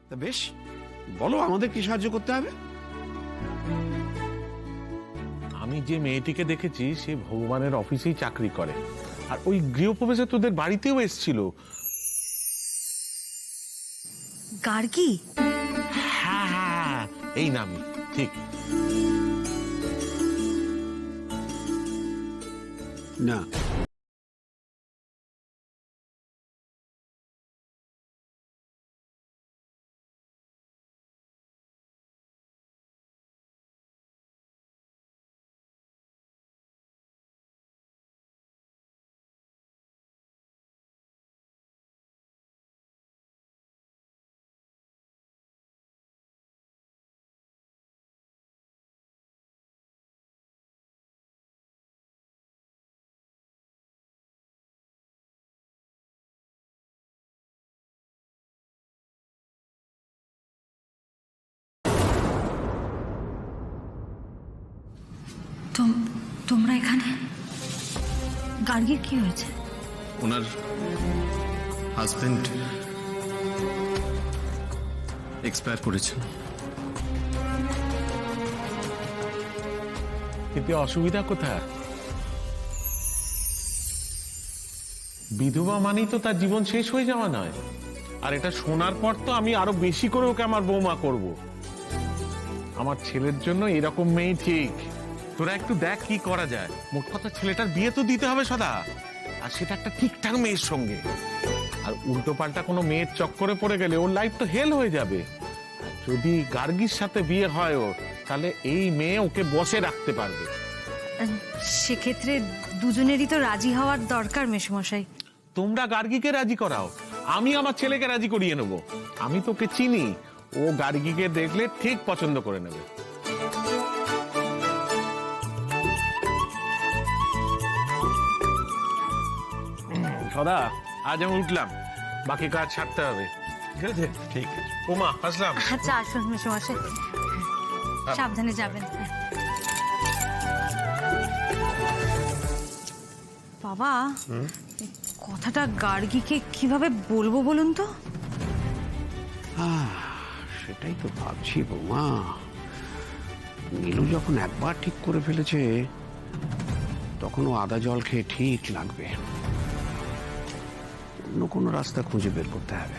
তা বেশ, বলো আমাদের কি সাহায্য করতে হবে? আমি যে মেয়েটিকে দেখেছি সে ভগবানের অফিসেই চাকরি করে, আর ওই গৃহপ্রবেশে তোদের বাড়িতেও এসেছিল। গার্গী? হ্যাঁ হ্যাঁ, এই নামই ঠিক। না, তোমরা এখানে? গার্গীর কি হয়েছে? ওনার হাজবেন্ড এক্সপায়ার করেছেন। এতে অসুবিধা কোথায়? বিধবা মানেই তো তার জীবন শেষ হয়ে যাওয়া নয়। আর এটা শোনার পর তো আমি আরো বেশি করে ওকে আমার বৌমা করব। আমার ছেলের জন্য এরকম মেয়ে ঠিক। তোরা একটু দেখ কি করা যায়। মোট কথা ছেলেটার বিয়ে তো দিতে হবে সদা, আর সেটা একটা ঠিকঠাক মেয়ের সঙ্গে। আর উল্টো পাল্টা কোনো মেয়ের চক্করে পড়ে গেলে ওর লাইফ তো হেল হয়ে যাবে। আর যদি গার্গীর সাথে বিয়ে হয় ওর, তাহলে এই মেয়ে ওকে বসে রাখতে পারবে। সেক্ষেত্রে দুজনেরই তো রাজি হওয়ার দরকার মেশমশাই। তোমরা গার্গীকে রাজি করাও, আমি আমার ছেলেকে রাজি করিয়ে নেব। আমি তোকে চিনি, ও গার্গীকে দেখলে ঠিক পছন্দ করে নেবে। সদা, আজ আমি উঠলাম, বাকি কাজ ছাড়তে হবে। ঠিক আছে? ঠিক আছে। ওমা, আসলাম। আচ্ছা, আসুন মেশমশাই, সাবধানে যাবেন। বাবা, কথাটা গার্গীকে কিভাবে বলবো বলুন তো? সেটাই তো ভাবছি বৌমা। নীলু যখন একবার ঠিক করে ফেলেছে, তখন ও আদা জল খেয়ে ঠিক লাগবে। অন্য কোনো রাস্তা খুঁজে বের করতে হবে।